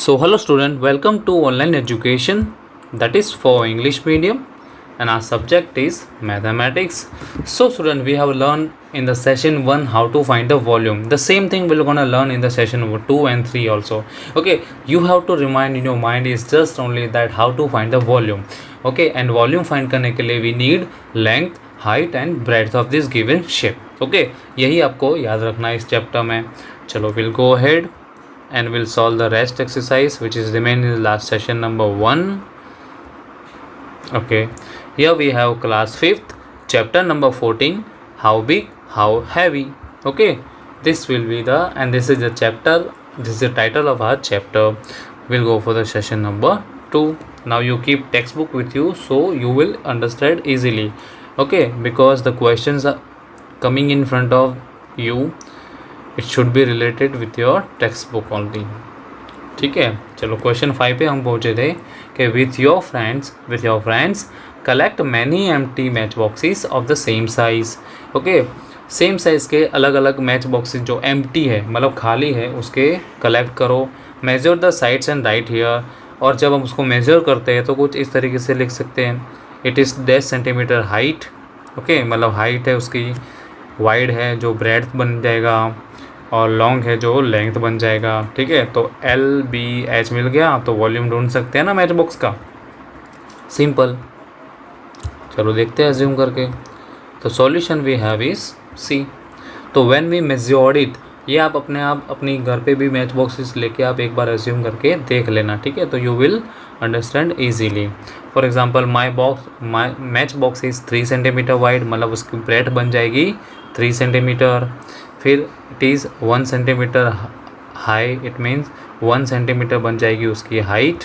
So hello student, welcome to online education that is for English medium and our subject is mathematics. So student, we have learned in the session 1 how to find the volume. The same thing we're gonna learn in the session 2 and 3 also. Okay, you have to remind in your mind is just only that how to find the volume. Okay, and volume find करने के लिए we need length, height and breadth of this given shape. Okay, यही आपको याद रखना है इस chapter में. चलो we'll go ahead and we'll solve the rest exercise which is remain in the last session number 1. Okay, here we have class 5th chapter number 14, how big, how heavy. Okay, this will be the, and this is the chapter, this is the title of our chapter. We'll go for the session number 2. Now you keep textbook with you so you will understand easily. Okay, because the questions are coming in front of you, it should be related with your text book only. ठीक है, चलो question 5 पे हम पहुँचे थे कि with your friends collect many empty match boxes of the same size. Okay, same size के अलग अलग मैच बॉक्सेस जो एम्प्टी है मतलब खाली है उसके कलेक्ट करो. Measure the sides and right here. और जब हम उसको मेजर करते हैं तो कुछ इस तरीके से लिख सकते हैं, it is 10 centimetre height. Okay, मतलब हाइट है उसकी, वाइड है जो ब्रेड्थ बन जाएगा और लॉन्ग है जो लेंथ बन जाएगा. ठीक है, तो LBH मिल गया तो वॉल्यूम ढूंढ सकते हैं ना मैच बॉक्स का. सिंपल. चलो देखते हैं अज्यूम करके. तो solution we have is C. तो व्हेन वी मेजर्ड इट, ये आप अपनी घर पे भी मैच बॉक्सेस लेके आप एक बार अज्यूम करके देख लेना. ठीक है, तो you will understand easily. For example my match box is 3 centimetre wide, मतलब उसकी ब्रेथ बन जाएगी 3 सेंटीमीटर. फिर it is 1 centimetre high, it means 1 centimetre बन जाएगी उसकी हाइट.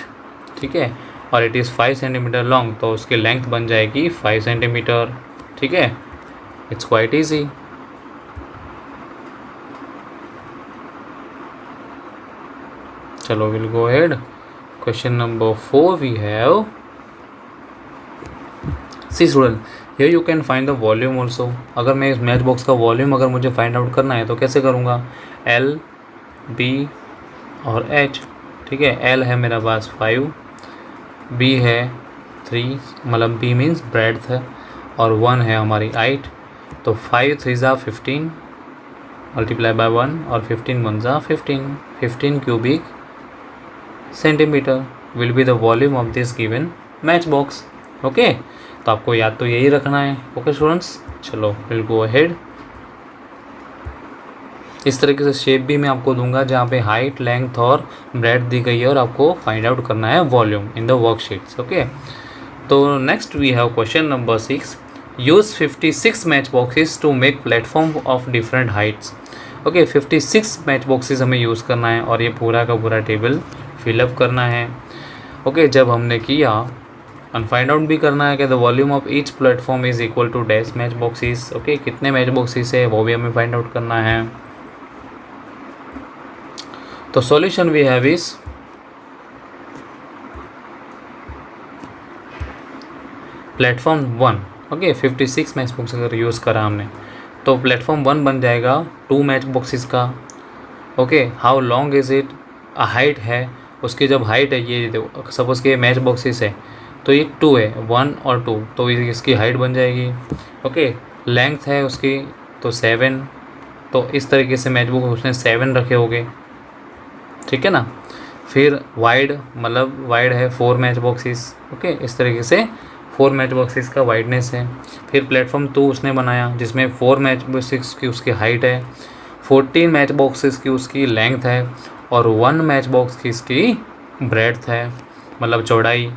ठीक है, और इट इज़ 5 सेंटीमीटर लॉन्ग तो उसकी लेंथ बन जाएगी 5 सेंटीमीटर. ठीक है, इट्स क्वाइट ईजी. चलो will go ahead. Question number 4 we have. See student, here you can find the volume also. अगर मैं इस मैच बॉक्स का वॉल्यूम अगर मुझे फाइंड आउट करना है तो कैसे करूँगा? L, B और H. ठीक है, L है मेरा पास 5, B है 3, मतलब B मीन्स ब्रेड्थ है, और 1 है हमारी हाइट. तो 5 3 ज़ा 15 मल्टीप्लाई बाय 1 और 15 1 ज़ा 15 cubic centimetre will be the volume of this given match box. Okay, तो आपको याद तो यही रखना है. ओके स्टूडेंट्स, चलो विल गो अहेड. इस तरीके से शेप भी मैं आपको दूंगा जहाँ पे हाइट, लेंथ और ब्रेड्थ दी गई है और आपको फाइंड आउट करना है volume in the worksheets. Okay, तो next we have question number 6. Use 56 match boxes to make platform of different heights. Okay, 56 match boxes हमें यूज़ करना है और ये पूरा का पूरा टेबल फिलअप करना है. ओके, जब हमने किया और फाइंड आउट भी करना है कि the volume of each platform is equal to dash match boxes. Okay, कितने मैच बॉक्सेस है वो भी हमें फाइंड आउट करना है. तो solution we have is platform 1. Okay, 56 match box अगर यूज़ करा हमने तो प्लेटफॉर्म 1 बन जाएगा 2 मैच बॉक्सेस का. Okay, how long is it, height है उसकी, जब हाइट है ये सपोज़ के मैच बॉक्सेस है तो ये 2 है, 1 और 2 तो इसकी हाइट बन जाएगी. ओके, लेंथ है उसकी तो 7, तो इस तरीके से मैच बुक उसने 7 रखे होंगे. ठीक है ना. फिर वाइड, मतलब वाइड है 4 मैच बॉक्सेस. ओके, इस तरीके से 4 मैच बॉक्सेस का वाइडनेस है. फिर प्लेटफॉर्म 2 उसने बनाया जिसमें 4 मैच बॉक्सेस की उसकी हाइट है, 14 मैच बॉक्सेस की उसकी लेंथ है और 1 मैच बॉक्स की इसकी ब्रेड्थ है, मतलब चौड़ाई.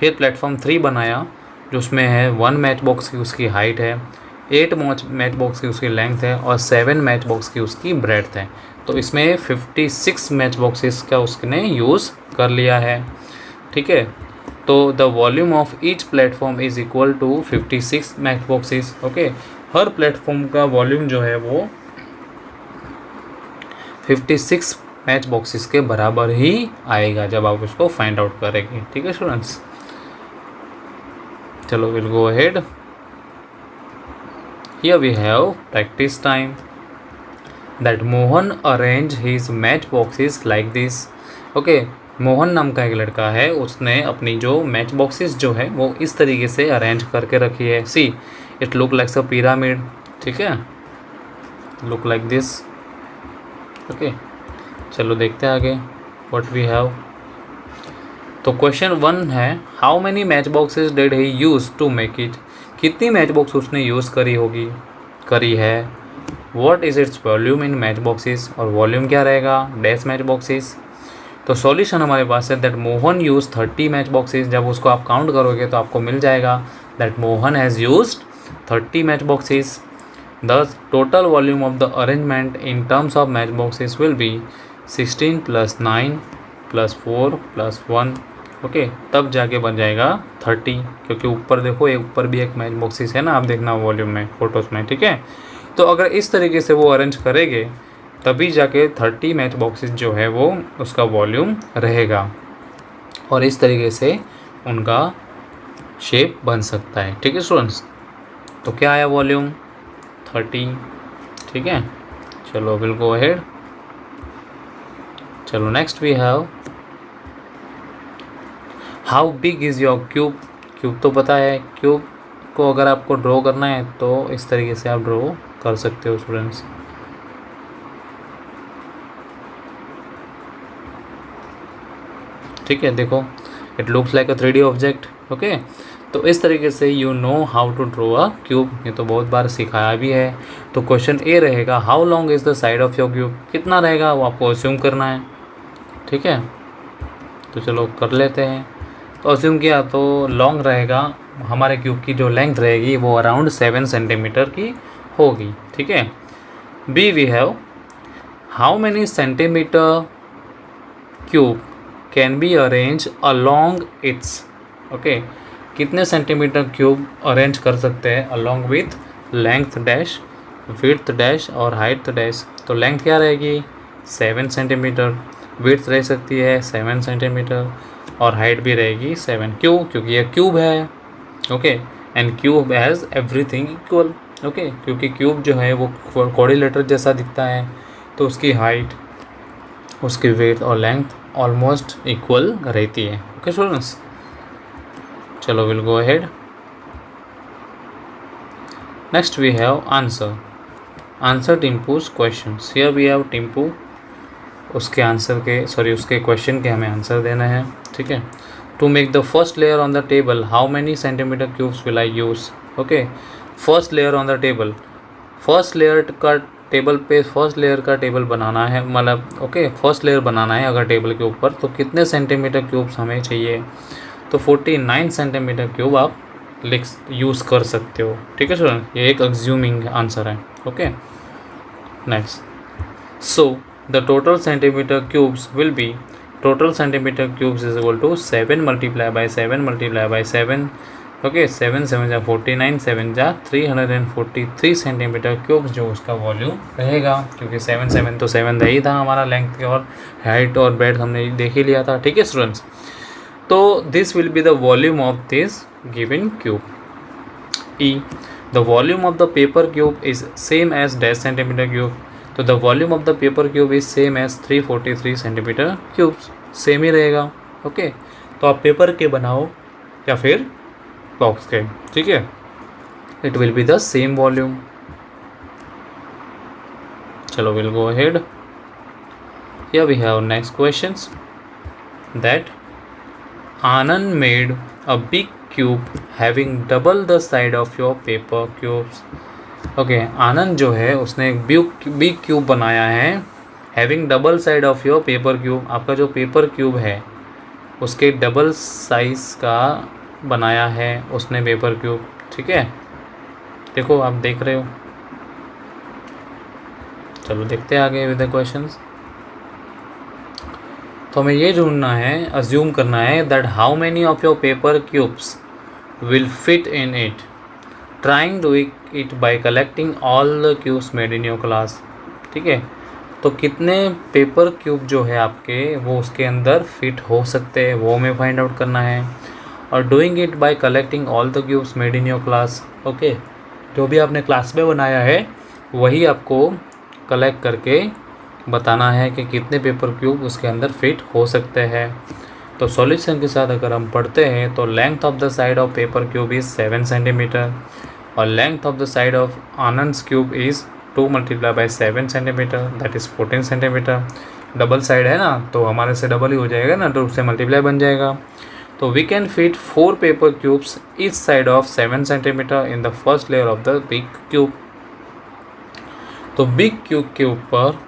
फिर प्लेटफॉर्म 3 बनाया जो उसमें है 1 मैच बॉक्स की उसकी हाइट है, 8 मैच बॉक्स की उसकी लेंथ है और 7 मैच बॉक्स की उसकी ब्रेड्थ है. तो इसमें 56 मैच बॉक्सेस का उसने यूज़ कर लिया है. ठीक है, तो the volume of each platform is equal to 56 match boxes. Okay, हर प्लेटफॉर्म का वॉल्यूम जो है वो 56 मैच बॉक्सेस के बराबर ही आएगा जब आप उसको फाइंड आउट करेंगे. ठीक है स्टूडेंट्स, चलो will go ahead. Here we have practice time. That Mohan arrange his match boxes like this. Okay, Mohan नाम का एक लड़का है, उसने अपनी जो मैच बॉक्सेस जो है वो इस तरीके से अरेंज करके रखी है। See it look likes a pyramid, ठीक है, लुक लाइक दिस। ओके, चलो देखते हैं आगे व्हाट वी हैव। तो क्वेश्चन 1 है how many match boxes did he use to make it. कितनी मैच बॉक्स उसने यूज़ करी है। What is its volume in match boxes, और वॉल्यूम क्या रहेगा डैश मैच बॉक्सेस। तो सॉल्यूशन हमारे पास है that Mohan use 30 match boxes. जब उसको आप काउंट करोगे तो आपको मिल जाएगा that Mohan has used 30 match boxes. The total volume of the arrangement in terms of match boxes will be 16 + 9 + 4 + 1। Okay, तब जाके बन जाएगा 30, क्योंकि ऊपर देखो ऊपर भी एक मैच बॉक्सेस है ना, आप देखना वॉल्यूम में फोटोज़ में, ठीक है। तो अगर इस तरीके से वो अरेंज करेंगे तभी जाके 30 मैच बॉक्सेस जो है वो उसका वॉल्यूम रहेगा, और इस तरीके से उनका शेप बन सकता है, ठीक है स्टूडेंट्स। तो क्या आया वॉल्यूम 30, ठीक है। चलो विल गो अहेड। चलो next we have how big is your cube. Cube तो पता है, क्यूब को अगर आपको ड्रॉ करना है तो इस तरीके से आप ड्रॉ कर सकते हो स्टूडेंट्स। ठीक है, देखो it looks like a 3D object. Okay, तो इस तरीके से you know how to draw a cube, ये तो बहुत बार सिखाया भी है। तो क्वेश्चन ए रहेगा how long is the side of your cube, कितना रहेगा वो आपको अस्यूम करना है, ठीक है। तो चलो कर लेते हैं। तो अस्यूम किया तो लॉन्ग रहेगा, हमारे क्यूब की जो लेंथ रहेगी वो अराउंड 7 सेंटीमीटर की होगी, ठीक है। B we have how many centimetre cube can be arrange along its. Okay, कितने सेंटीमीटर क्यूब अरेंज कर सकते हैं along with length dash, width dash और हाइट डैश। तो लेंथ क्या रहेगी 7 सेंटीमीटर, विड्थ रह सकती है 7 सेंटीमीटर और हाइट भी रहेगी 7। क्यों? क्योंकि ये क्यूब है। Okay, and cube has everything equal. Okay, क्योंकि क्यूब जो है वो क्वाड्रिलेटरल जैसा दिखता है, तो उसकी हाइट, उसकी विड्थ और लेंथ ऑलमोस्ट इक्वल रहती है। ओके स्टूडेंट्स, चलो will go ahead. Next we have answer Timpu's questions. Here we have Timpu, उसके आंसर के उसके क्वेश्चन के हमें आंसर देना है, ठीक है। To make the first layer on the table how many centimetre cubes will I use. Okay, first layer on the table, first layer का टेबल पे फर्स्ट लेयर का टेबल बनाना है, मतलब ओके फर्स्ट लेयर बनाना है अगर टेबल के ऊपर, तो कितने सेंटीमीटर क्यूब्स हमें चाहिए। तो 49 सेंटीमीटर क्यूब आप यूज़ कर सकते हो, ठीक है स्टूडेंट। ये एक अज्यूमिंग आंसर है। Okay, next so the total centimeter cubes will be total centimeter cubes is equal to 7 multiplied by 7 multiplied by 7। Okay, 7 7 जा 49, 7 जा 343 सेंटीमीटर क्यूब्स जो उसका वॉल्यूम रहेगा, क्योंकि 7 7 तो 7 ही था हमारा लेंथ के, और हाइट और ब्रेड्थ हमने देख ही लिया था, ठीक है स्टूडेंट्स। तो this will be the volume of this given cube. ई the volume of the paper cube is same as dash centimetre cube. तो the volume of the paper cube is same as 343 centimetre cubes, same ही रहेगा। Okay, तो आप paper के बनाओ या फिर बॉक्स के, ठीक है, it will be the same volume. चलो will go ahead. Here we have next questions that Anand made a big cube having double the side of your paper cubes. Okay, Anand जो है उसने एक बिग क्यूब बनाया है having double side of your paper cube. आपका जो paper cube है उसके डबल साइज का बनाया है उसने पेपर क्यूब, ठीक है। देखो आप देख रहे हो, चलो देखते हैं आगे विद द क्वेश्चंस। तो हमें ये ढूंढना है, अज्यूम करना है that how many of your paper cubes will fit in it, trying do it by collecting all the cubes made in your class, ठीक है। तो कितने पेपर क्यूब जो है आपके वो उसके अंदर फिट हो सकते हैं वो हमें फाइंड आउट करना है, और doing it by collecting all the cubes made in your class. Okay, जो भी आपने क्लास में बनाया है वही आपको कलेक्ट करके बताना है कि कितने पेपर क्यूब उसके अंदर फिट हो सकते हैं। तो सॉल्यूशन के साथ अगर हम पढ़ते हैं तो length of the side of paper cube is 7 centimetre और length of the side of Anand cube is 2 multiply by 7 centimetre, that is 14 centimetre. Double side है ना, तो हमारे से डबल ही हो जाएगा ना, तो उससे मल्टीप्लाई बन जाएगा। तो we can fit 4 paper cubes each side of 7 centimetre in the first layer of the big cube. तो बिग क्यूब के ऊपर,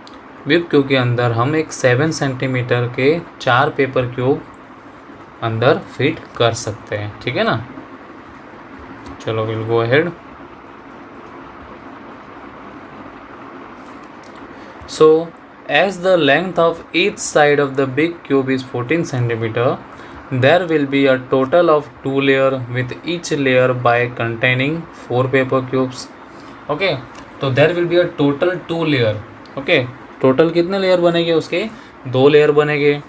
बिग क्यूब के अंदर हम एक 7 सेंटीमीटर के 4 पेपर क्यूब अंदर फिट कर सकते हैं, ठीक है ना। चलो will go ahead. So as the length of each side of the big cube is 14 centimeter, there will be a total of 2 layer with each layer by containing 4 paper cubes. Okay, तो there will be a total 2 layer. Okay, total कितने layer बनेंगे उसके? 2 layer बनेंगे,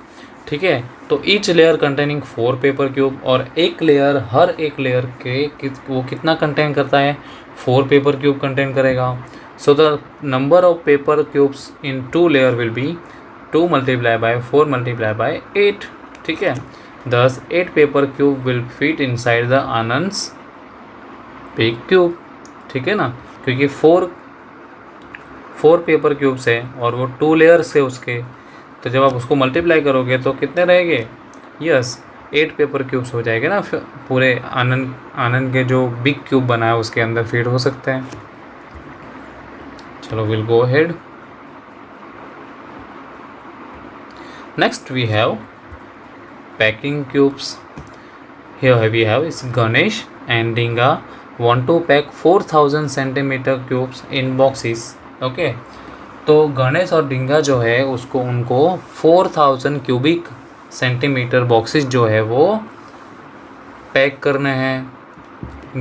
ठीक है। तो each layer containing 4 paper cube, और एक लेयर, हर एक लेयर के वो कितना कंटेन करता है? 4 पेपर क्यूब कंटेन करेगा। So the number of paper cubes in 2 layer will be 2 multiplied by 4 multiplied by 8, ठीक है। Thus 8 paper cube will fit inside the Anand's big cube, ठीक है ना, क्योंकि 4 पेपर क्यूब्स है और वो 2 लेयर्स है उसके, तो जब आप उसको मल्टीप्लाई करोगे तो कितने रहेंगे? यस, 8 पेपर क्यूब्स हो जाएंगे ना, पूरे आनंद के जो बिग क्यूब बना है उसके अंदर फिट हो सकते हैं। चलो will go ahead. Next we have packing cubes. Here we have is Ganesh and Dinga want to pack 4000 centimetre cubes in boxes. Okay, तो गणेश और डिंगा जो है उनको 4000 क्यूबिक सेंटीमीटर बॉक्सेस जो है वो पैक करने हैं।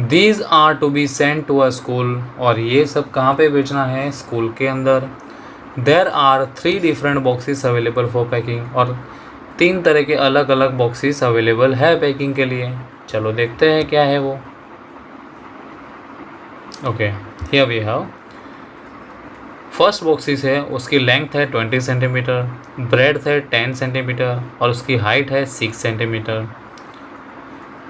These are to be sent to a school, और ये सब कहाँ पे भेजना है? स्कूल के अंदर। There are 3 different boxes available for packing, और 3 तरह के अलग अलग बॉक्सेस अवेलेबल है पैकिंग के लिए। चलो देखते हैं क्या है वो। Okay, here we have first boxes है, उसकी लेंथ है 20 सेंटीमीटर, ब्रेड्थ है 10 सेंटीमीटर और उसकी हाइट है 6 सेंटीमीटर।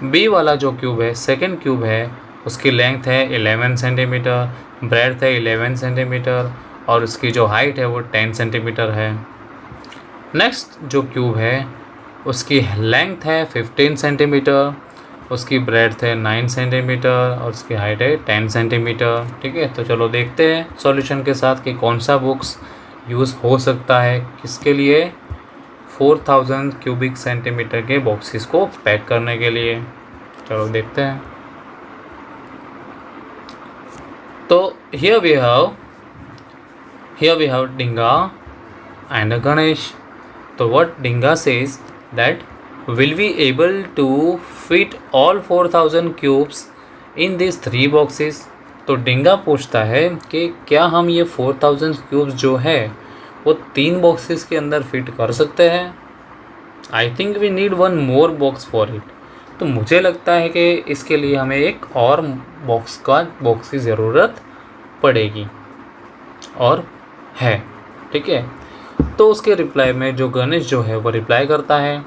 बी वाला जो क्यूब है, सेकंड क्यूब है, उसकी लेंथ है 11 सेंटीमीटर, ब्रेड्थ है 11 सेंटीमीटर और उसकी जो हाइट है वो 10 सेंटीमीटर है। नेक्स्ट जो क्यूब है उसकी लेंथ है 15 सेंटीमीटर, उसकी ब्रेड्थ है 9 सेंटीमीटर और उसकी हाइट है 10 सेंटीमीटर, ठीक है। तो चलो देखते हैं सॉल्यूशन के साथ कि कौन सा बॉक्स यूज़ हो सकता है किसके लिए, 4000 क्यूबिक सेंटीमीटर के बॉक्सेस को पैक करने के लिए। चलो देखते हैं। तो here we have Dinga and Ganesh. तो what Dinga says that will we able to fit all 4000 cubes in these 3 boxes। तो डिंगा पूछता है कि क्या हम ये 4000 क्यूब्स जो है वो 3 बॉक्सेस के अंदर फिट कर सकते हैं। I think we need 1 more box for it. तो मुझे लगता है कि इसके लिए हमें एक और बॉक्स की ज़रूरत पड़ेगी और है, ठीक है। तो उसके रिप्लाई में जो गणेश जो है वो रिप्लाई करता है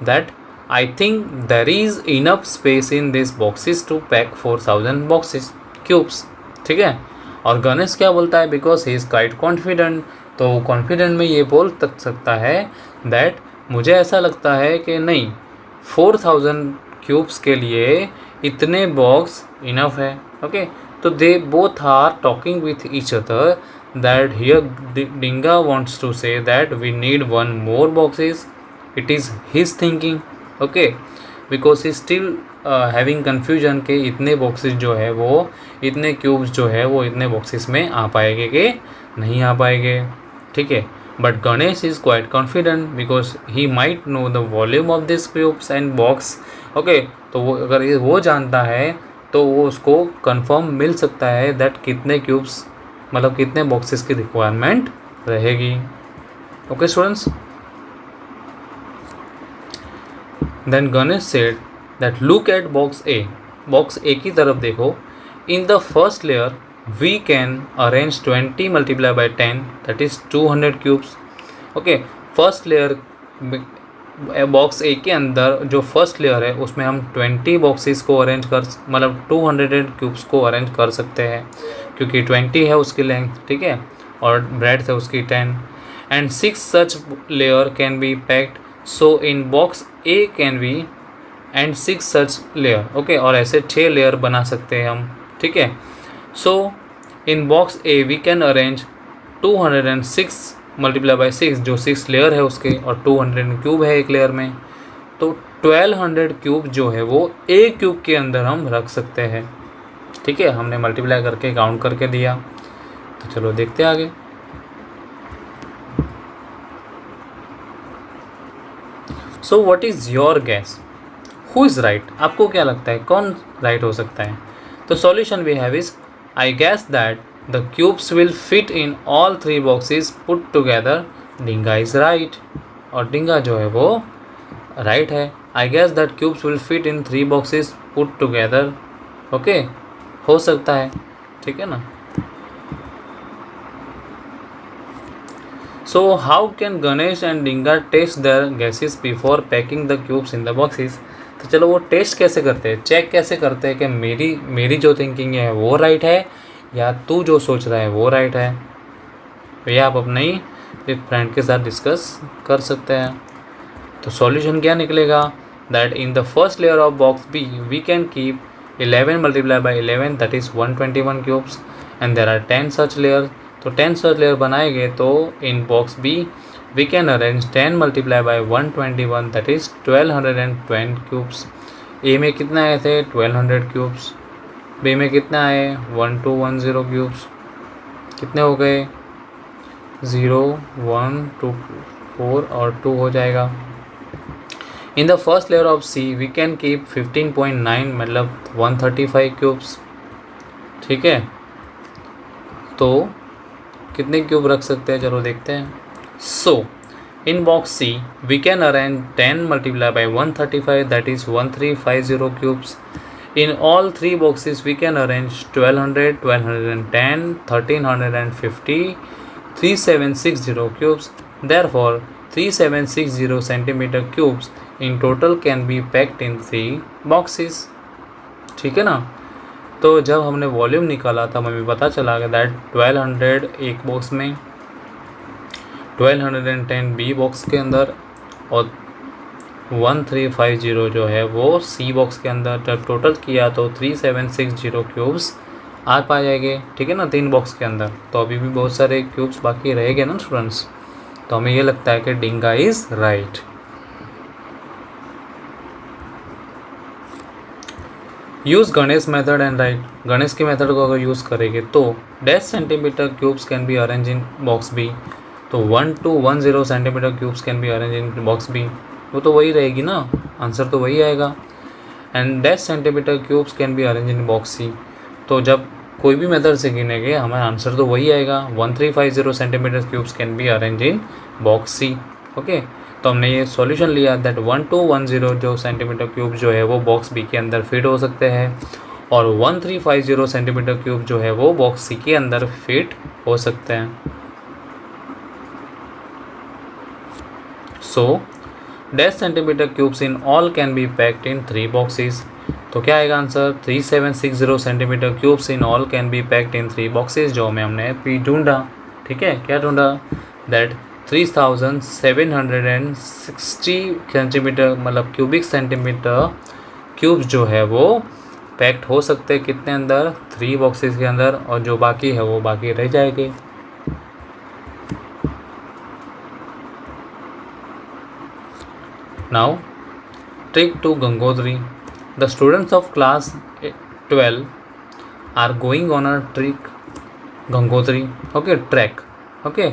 that I think there is enough space in these boxes to pack 4000 boxes cubes, ठीक है। और गणेश क्या बोलता है, because he is quite confident, तो कॉन्फिडेंट में ये बोल तक सकता है that मुझे ऐसा लगता है कि नहीं, 4000 क्यूब्स के लिए इतने बॉक्स इनफ है। ओके, तो they both are talking with each other that here Dinga wants to say that we need 1 more boxes। It is his thinking, okay, because he still having confusion कि इतने boxes जो है वो, इतने cubes जो है वो इतने बॉक्सेस में आ पाएंगे कि नहीं आ पाएंगे, ठीक है। But Ganesh is quite confident because he might know the volume of this cubes and box. Okay, तो वो अगर वो जानता है तो वो उसको कंफर्म मिल सकता है दैट कितने क्यूब्स, मतलब कितने बॉक्सेस की रिक्वायरमेंट रहेगी। Okay students, then Ganesh said that look at box A. Box A की तरफ देखो। In the first layer we can arrange 20 multiplied by 10, that is 200 cubes. Okay, first layer box A के अंदर जो फर्स्ट लेयर है उसमें हम 20 बॉक्सेस को अरेंज कर, मतलब 200 क्यूब्स को अरेंज कर सकते हैं, क्योंकि 20 है उसकी लेंथ, ठीक है, और ब्रेड्थ है उसकी 10, and 6 such layer can be packed, so in box A can be and 6 such layer, okay, और ऐसे 6 लेयर बना सकते हैं हम, ठीक है. So in box A we can arrange 206 multiply by 6, जो 6 लेयर है उसके, और 200 क्यूब है एक लेयर में, तो 1200 क्यूब जो है वो एक क्यूब के अंदर हम रख सकते हैं, ठीक है. हमने मल्टीप्लाई करके काउंट करके दिया, तो चलो देखते हैं आगे. So what is your gas, who is right, आपको क्या लगता है कौन राइट हो सकता है. तो solution we have is, I guess that the cubes will fit in all 3 boxes put together. डिंगा is right, और डिंगा जो है वो right है. I guess that cubes will fit in 3 boxes put together. Okay, हो सकता है, ठीक है ना. So how can Ganesh and Dinga test their guesses before packing the cubes in the boxes? तो चलो वो टेस्ट कैसे करते हैं, चेक कैसे करते हैं कि मेरी जो थिंकिंग है वो राइट है या तू जो सोच रहा है वो राइट है. तो ये आप अपने ही एक फ्रेंड के साथ डिस्कस कर सकते हैं. तो सॉल्यूशन क्या निकलेगा, that in the first layer of box B we can keep 11 multiply by 11, that is 121 cubes, and there are 10 such layer. तो 10 सच लेयर बनाएंगे तो in box B we can arrange 10 multiply by 121, that is 1220 cubes. A में कितना आए थे 1200 cubes, B में कितना आए 1210 क्यूब्स, कितने हो गए 0 1 2 4 और 2 हो जाएगा. In the first layer of C we can keep 15.9 मतलब 135 क्यूब्स, ठीक है. तो कितने क्यूब रख सकते हैं, चलो देखते हैं. So in box C we can arrange 10 multiply by 135, that is 1350 cubes. In all 3 boxes we can arrange 1200, 1210, 1350, 3760 cubes. Therefore 3760 centimeter cubes in total can be packed in 3 boxes. ठीक है ना. तो जब हमने वॉल्यूम निकाला तब हमें पता चला कि दैट 1200 एक बॉक्स में, 1210 बी बॉक्स के अंदर, और 1350 जो है वो सी बॉक्स के अंदर. जब टोटल किया तो 3760 क्यूब्स आ पा जाएंगे, ठीक है ना, 3 बॉक्स के अंदर. तो अभी भी बहुत सारे क्यूब्स बाकी रहेंगे ना स्टूडेंट्स. तो हमें ये लगता है कि Dinga is right. Use Ganesh method and right. Ganesh की मेथड को अगर यूज़ करेंगे तो 10 centimetre cubes can be arrange in box B. तो 1210 centimetre cubes can be arrange in box B. वो तो वही रहेगी ना, आंसर तो वही आएगा. And 10 centimetre cubes can be arrange in box C. तो जब कोई भी मेथड से गिनेंगे हमारा आंसर तो वही आएगा, 1350 centimetre cubes can be arrange in box C. Okay, तो हमने ये सॉल्यूशन लिया दैट 1210 जो सेंटीमीटर क्यूब जो है वो बॉक्स बी के अंदर फिट हो सकते हैं, और 1350 सेंटीमीटर क्यूब जो है वो बॉक्स सी के अंदर फिट हो सकते हैं. सो 10 centimetre cubes in all can be packed in 3 boxes. तो क्या आएगा answer, 3760 centimetre cubes in all can be packed in 3 boxes, जो में हमने पी ढूंढा. ठीक है, क्या ढूंढा, दैट 3760 सेंटीमीटर मतलब क्यूबिक सेंटीमीटर क्यूब्स जो है वो पैक्ड हो सकते हैं कितने अंदर, 3 बॉक्सेस के अंदर, और जो बाकी है वो बाकी रह जाएंगे. Now, trick to Gangotri. The students of class 12 are going on a trick Gangotri. Okay, track. Okay,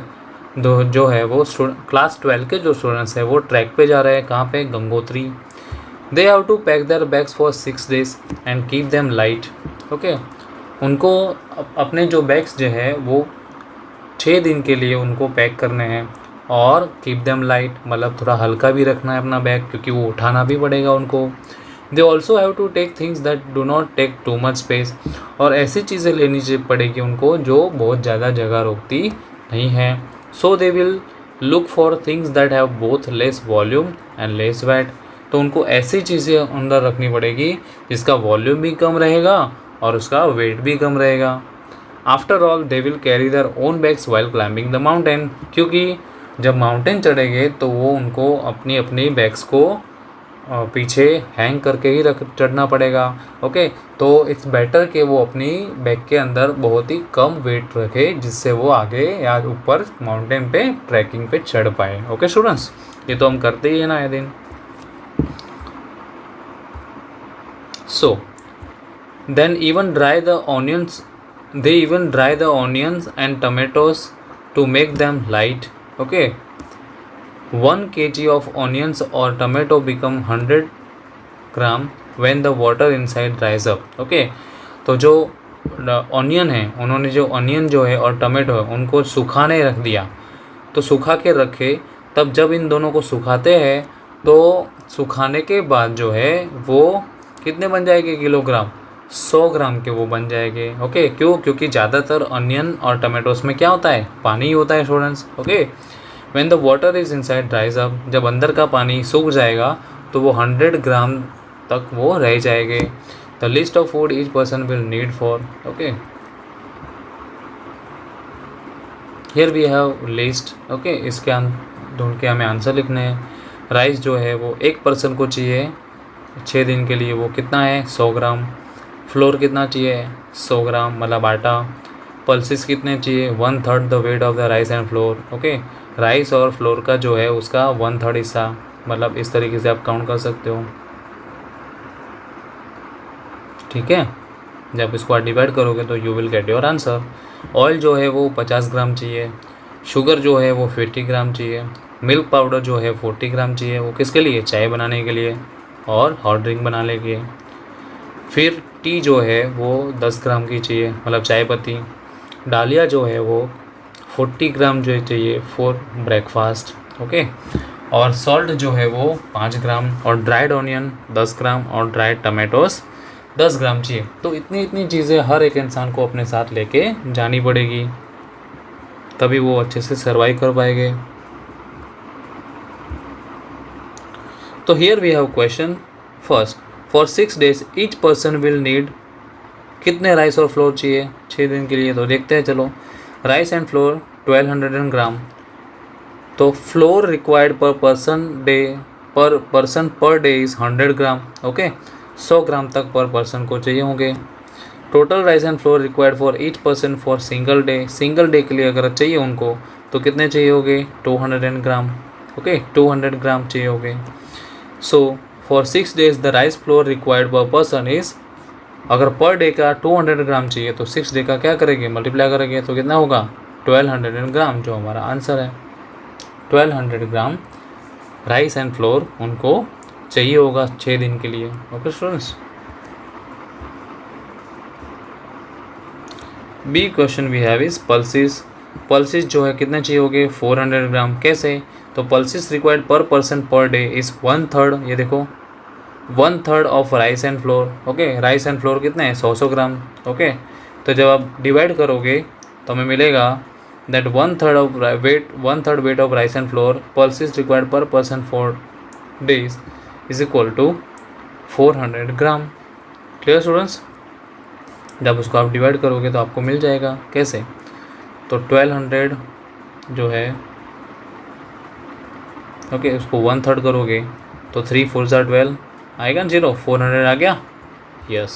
जो है वो क्लास 12 के जो स्टूडेंट्स हैं वो ट्रैक पे जा रहे हैं. कहाँ पे, Gangotri. They have to pack their bags for 6 days and keep them light. Okay, उनको अपने जो बैग्स जो है वो 6 दिन के लिए उनको पैक करने हैं, और कीप देम लाइट मतलब थोड़ा हल्का भी रखना है अपना बैग, क्योंकि वो उठाना भी पड़ेगा उनको. They also have to take things that do not take too much space, और ऐसी चीज़ें लेनी पड़ेगी उनको जो बहुत ज़्यादा जगह रोकती नहीं है. So they will look for things that have both less volume and less weight. तो उनको ऐसी चीज़ें अंदर रखनी पड़ेगी जिसका वॉल्यूम भी कम रहेगा और उसका वेट भी कम रहेगा. After all they will carry their own bags while climbing the mountain, क्योंकि जब माउंटेन चढ़ेंगे तो वो उनको अपनी अपनी बैग्स को पीछे हैंग करके ही रख चढ़ना पड़ेगा. ओके, तो इट्स बेटर कि वो अपनी बैग के अंदर बहुत ही कम वेट रखे जिससे वो आगे या ऊपर माउंटेन पे ट्रैकिंग पे चढ़ पाए. ओके स्टूडेंट्स, ये तो हम करते ही है ना आए दिन. So then even dry the onions and tomatoes to make them light. Okay, 1 kg of onions or tomato become 100 gram when the water inside dries up. Okay, तो जो ऑनियन है, उन्होंने जो ऑनियन जो है और टमाटो है उनको सुखाने रख दिया, तो सुखा के रखे, तब जब इन दोनों को सुखाते हैं तो सुखाने के बाद जो है वो कितने बन जाएंगे किलोग्राम, 100 ग्राम के वो बन जाएंगे. ओके, क्यों? क्योंकि ज़्यादातर अनियन और टमाटोस में क्या होता है, पानी ही होता है students. Okay, when the water is inside ड्राइज up, जब अंदर का पानी सूख जाएगा तो वो 100 ग्राम तक वो रह जाएंगे. The list of food each person will need for. Okay, here we have list. Okay, इसके ढूंढ के हमें आंसर लिखने हैं. राइस जो है वो एक पर्सन को चाहिए 6 दिन के लिए, वो कितना है 100 ग्राम. फ्लोर कितना चाहिए 100 ग्राम मतलब आटा. पल्सेस कितने चाहिए 1/3 the weight of the rice and flour. Okay, rice और फ्लोर का जो है उसका 1/3 हिस्सा, मतलब इस तरीके से आप काउंट कर सकते हो. ठीक है, जब इसको डिवाइड करोगे तो you will get your answer. Oil जो है वो 50 ग्राम चाहिए. शुगर जो है वो 50 ग्राम चाहिए. मिल्क पाउडर जो है 40 ग्राम चाहिए. वो किसके लिए, चाय बनाने के लिए और हॉट ड्रिंक बनाने के लिए. फिर टी जो है वो 10 ग्राम की चाहिए, मतलब चाय पत्ती. डालिया जो है वो 40 ग्राम जो चाहिए फॉर ब्रेकफास्ट. ओके, और सॉल्ट जो है वो 5 ग्राम, और ड्राइड ऑनियन 10 ग्राम, और ड्राइड टमाटोस 10 ग्राम चाहिए. तो इतनी चीज़ें हर एक इंसान को अपने साथ लेके जानी पड़ेगी, तभी वो अच्छे से सर्वाइव कर पाएंगे. तो here we have question. First, for 6 days each person will need, कितने राइस और फ्लोर चाहिए 6 दिन के लिए, तो देखते हैं. चलो, राइस एंड फ्लोर 1200 ग्राम. तो floor required per person per day is 100 gram. Okay, 100 ग्राम तक पर पर्सन को चाहिए होंगे. Total rice and floor required for each person for single day के लिए अगर चाहिए उनको तो कितने चाहिए होंगे 200 ग्राम. ओके, 200 ग्राम चाहिए होंगे. So for 6 days the rice flour required per person is, अगर पर डे का 200 ग्राम चाहिए तो 6 डे का क्या करेंगे, मल्टीप्लाई करेंगे तो कितना होगा 1200 ग्राम, जो हमारा आंसर है. 1200 ग्राम राइस एंड फ्लोर उनको चाहिए होगा 6 दिन के लिए. Okay students, B question we have is pulses. Pulses जो है कितने चाहिए होंगे 400 ग्राम. कैसे, तो pulses required per person per day is 1/3, ये देखो 1/3 of rice and flour. Okay, rice and flour कितने हैं 100 ग्राम. ओके, तो जब आप डिवाइड करोगे तो हमें मिलेगा that 1/3 weight of rice and flour pulses required per person for days is equal to 400 gram. Clear students, जब उसको आप डिवाइड करोगे तो आपको मिल जाएगा. कैसे, तो 1200 जो है, ओके, उसको 1/3 करोगे तो 3 4 12 आएगा 0, 400 आ गया. Yes.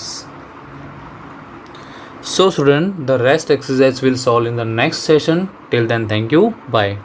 So student, the rest exercise will solve in the next session. Till then, thank you, bye.